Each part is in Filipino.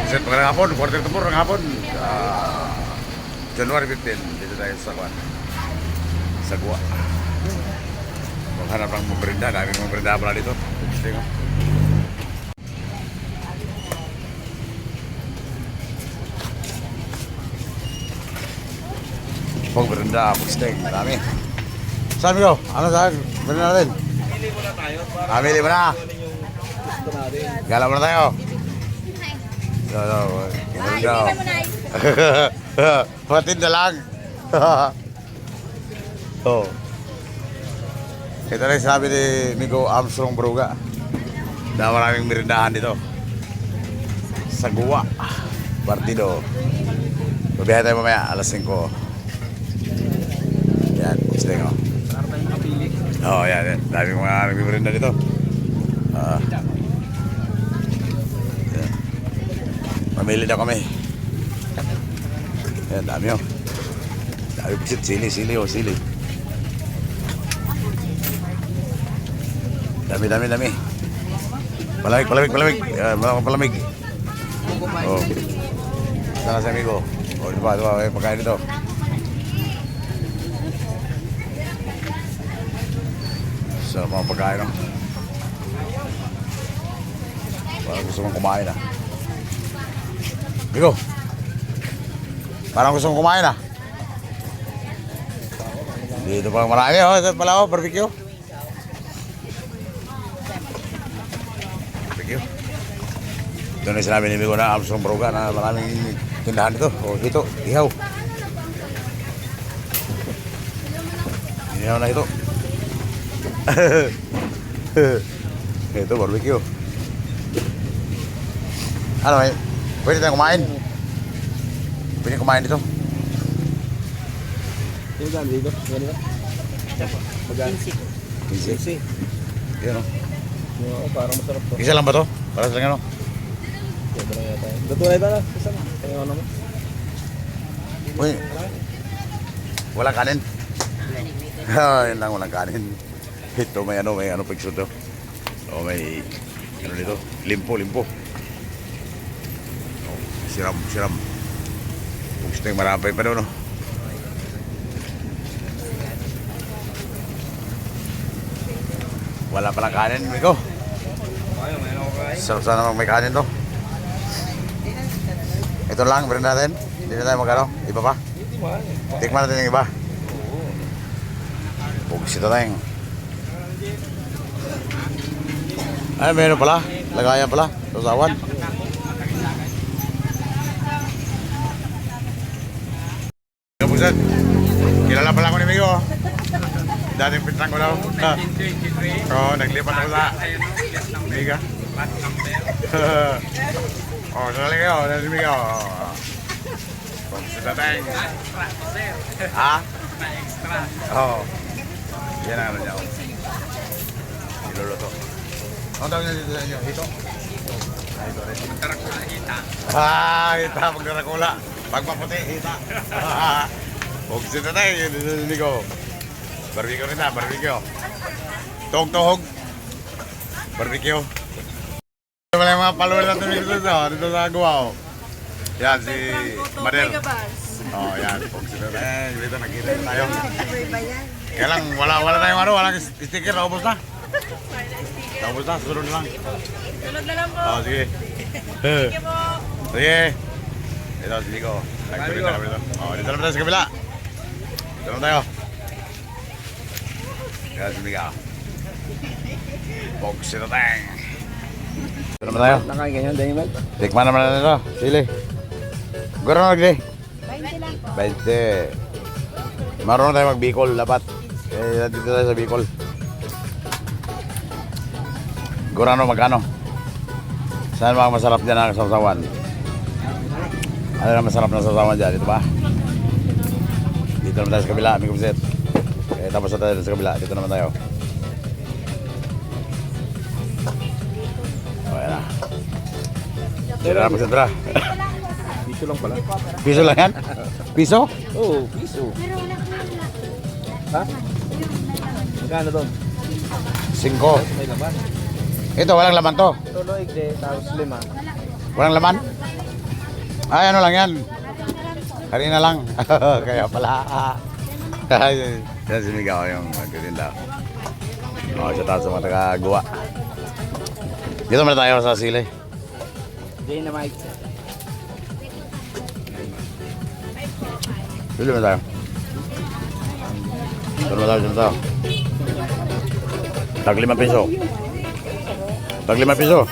Pagsit magandang hapon, quarter to 4 ng hapon. January 15, dito tayo sa Kwan. Sa Gua. Maghanap ng maberinda, daming maberinda pala dito. Gusto nyo. Maberinda, gusto nyo, marami. Saan mo? Ano saan? Maberinda natin? Mili muna tayo. Mili mo na. Gusto natin. Gala muna tayo. Patin na lang. Oh. Ito na yung sabi ni Nico Armstrong Bruga na maraming merindahan dito sa Gua Partido. Babiyahe tayo mamaya alas 5. Yan, gusto nyo. Para tayo makapili. Oo, yan. Daming mga nagmimerinda dito. Yan. Mamili na kami. Yan, dami o. Dami pisit, sili o, sili. Dami. Palamig. Palamig. Oh. Sana sa amigo. O, diba, may pagkain dito. Sarap mga pagkain, no? Parang gusto mong kumain, ah. Amigo. Parang gusto mong kumain, ah. Dito pa marami, oh. Ito pala, oh. Barbecue. Ito na sinabi ni Migo na Armstrong Bruga na maraming tindahan dito. O dito, ihaw. Ihaw na ito. Ito, barbecue. Ano eh? Pwede tayong kumain? Pwede kumain dito? Yung gano'n dito? Ganito? Magkano? 15. Yan o. Oo, parang masarap to. Isa lang ba to? Para sa lang ano? Pwede lang yata. Lutuin na. Isa na. Kaya ano mo? Uy. Walang kanin? Yan lang, walang kanin. Ito may ano picture to. O may ano dito? Limpo. O, siram. Gusto yung marapay pa doon, no? Wala palang kanin, Miko. Sarap sana may kanin to. Ito lang, beri natin. Hindi na tayo magano. Iba pa? Tikman natin yung iba. Bugis ito tayong. Ay, meron pala. Lagayan pala. Tusawan. Bugsan. Kilala pala ako ni Miko. Dating pintang ko daw. Oo, naglipat ako sa Mega. Oh, sali kayo. Nasi Mega. Sudah tayong. Ha? Oo. Yan ang ano niya. Iluluto. Ano tawag niya dito sa inyo? Hito? Hito rin. Magkarakula, hita. Hita. Magkarakula. Pagpaputi, hita. Huwag sila tayo. Hindi ko. Barbecue rin na, barbecue. Tuhog. Barbecue. Ito pala yung mga follower natin dito sa Gua. Yan, si Madel. Oh, yan. Dito nakita tayo. Kaya lang, wala tayong walang sticker. Naubos na. Sunod na lang. Sunod na lang po. Oh, sige. Sige po. Sige. Ito, sige ko. Nagtuloy na kami dito. Oh, dito naman tayo sa kabila. Dito naman tayo. Kaya sumigaw. Box ito tayong. Ito naman tayo. Nakain ganyan, Daniel. Tikman naman na ito. Sili. Gano'n nagli? 20 lang po. 20. Marunong tayo mag-Bicol dapat. Kaya dito tayo sa Bicol. Gurano magkano? Saan mga masarap dyan ang sasawan? Ano na masarap na sasawan dyan? Dito ba? Dito naman tayo sa kabila, aming kumset. Eh, tapos na tayo sa kabila. Dito naman tayo. O, yan na. Dito na, pagsentra. Piso lang pala. Piso lang yan? Piso? Oo, piso. Ha? Magkano doon? 5. May laman. Ito, walang laman to. Ito loig de, tapos 5. Walang laman? Ay, ano lang yan. Kanina lang. Kaya pala. Yan si Migaw yung magtitinda. Sa taas sa mga taga-gawa. Dito muna tayo sa sili. Dynamite. Dito muna tayo. Dito muna tayo. Tag 5 piso. Tag 5 piso.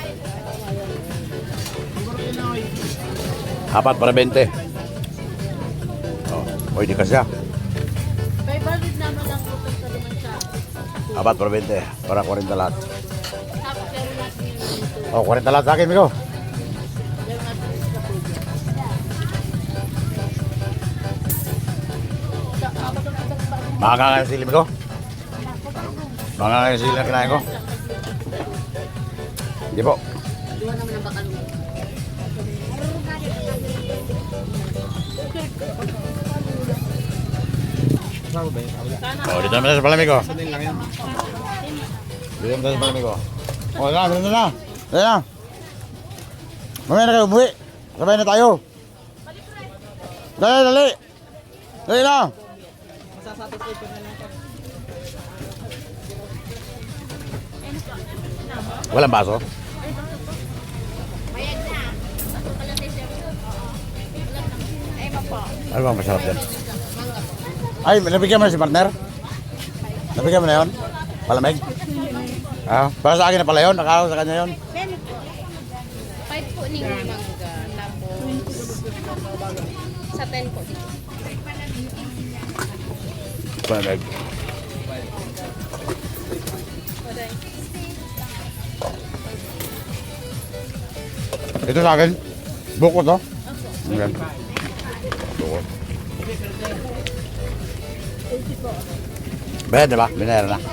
Apat para 20. Oh, di kasya. May balit naman lang po sa naman siya. Apat para 20. Para 40 lahat. Tapos pero natin yung dito. Oh, 40 lahat sa akin, Migo. Yung natin sa puso. Mahanga nga yung sili, Migo. Mahanga nga yung sili na kinain ko. Hindi po. Duwa naman ang bakal mo. Saan ba yun? Oh, dito naman tayo sa palamig ko. Sanin lang yan. Dito naman tayo sa palamig ko. Oh, dito na. Dito na. Mamaya na kayo umuwi. Sabay na tayo. Dali. Dali na. Masasatisfy ko na lang. Walang baso? Mayag na. Ay, mapo. Ano bang masarap yan? Ay, nabigyan mo na si partner? Nabigyan mo na yun? Palamig? Ah, para sa akin na pala yun. Nakakaw sa kanya yun. 5 po ning mangga. Tapos sa 10 po dito. Palamig. Ito sa akin. Buko to. Ayan. Buko. Bayad na ba? Binayaran na. 5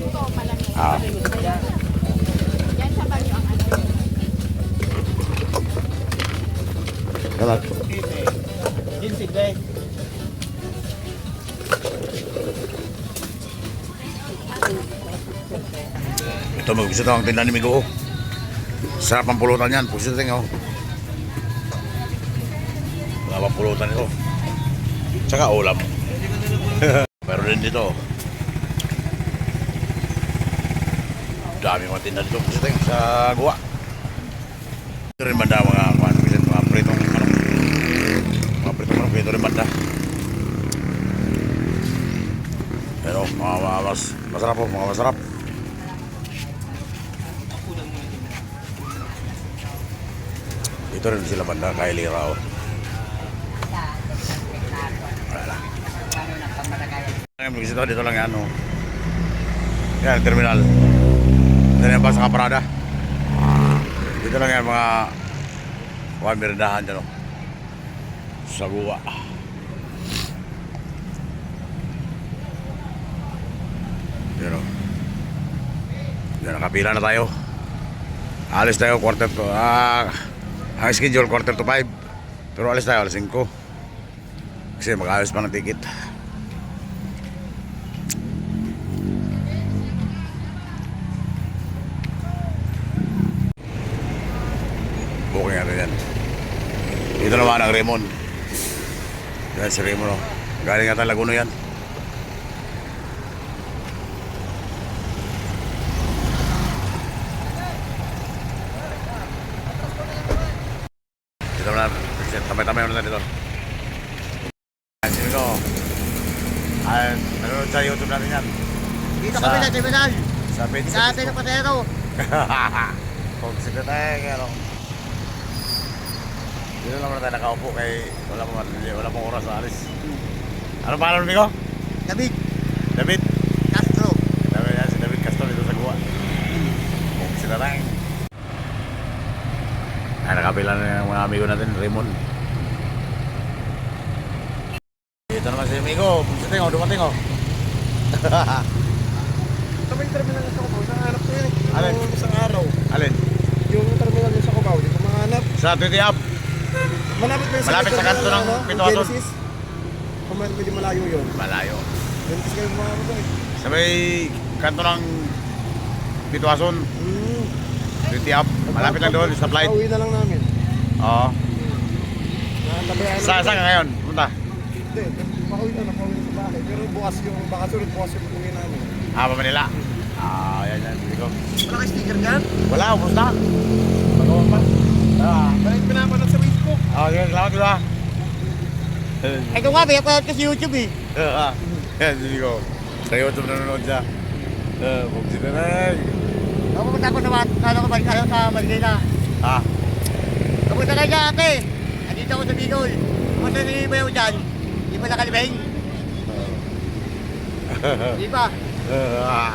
po malamig. Ah. Yan sa banyo ang ano. Kalat. Ginsig day. Ito mag-gusto ang tindahan ni Migo. Sarap ang pulutan yan. Puso tingin oh. Wala pang pulutan ito. Tsaka ulam. Pero din dito. Dami mga tindahan dito. Puso tingin sa guwa. Ito rin banda mga pritong manok. Mga pritong manok. Ito rin banda. Pero masarap po. Mga masarap. Ito rin sila banda kay Lira oh. Wala. Magbisita dito lang yan oh. Yan, terminal. Ito na yung bus sa Kaparada. Dito lang yan mga merindahan dyan oh. Sa guwa. Yan oh. Yan, nakapila na tayo. Alis tayo, quarter to ang schedule quarter to 5. Pero alis tayo alas 5. Kasi mag-alis pa ng ticket. Booking natin yan. Dito naman ang Raymond. Yan si Raymond oh. Galing nga Laguna yan. Dito na, tamay-tamay muna dito. Sino? Ay, nanonood sa YouTube natin yan. Dito kami na terminal. Sa page. Sa atin ng patero. Kung sila tayo, pero dito lang muna tayo nakaupo kay wala pong oras sa alis. Ano pangalan mo, Migo? David David? Castro. David, yan si David Castro dito sa Guwa. Kung sila tayo. Ay, nakapila na yung mga amigo natin, Raymond. Dito naman si amigo, pusiting o, dumating o. Ito ba yung terminal sa Cubao? Saan hanap ko yun eh? Alin? Yung isang araw. Alin? Yung terminal sa Cubao, di ko mahanap. Sa 20 up. Malapit ba yung Malapit sa kanto ng Pituaton. Genesis? Kung medyo malayo yun. Malayo. Genesis kayo mga ano eh. Sa may kanto ng Pituason, 20 up. Malapit lang doon, sa flight. Pauwi na lang namin. Saan ka ngayon? Punta? Hindi, pauwi na sa bahay. Pero bukas yung, baka sunod bukas yung uwi namin. Ah, pa Manila? Ah, yan, hindi ko. Wala kayo sticker dyan? Wala, ubos na. Magawa pa. Ah, Balik pinapanood sa Facebook. okay, salamat ko ba? Ito nga, may upload ko sa YouTube eh. Yan, hindi ko. Sa YouTube nanonood siya. Bugsi na na. Pupunta ko naman, balik kayo sa Marikina. Ah, Kapunta kayo sa ate. Andito ako sa Bicol. Pumunta sa iba yung dyan. Di ba nakalibing? Di ba? ah.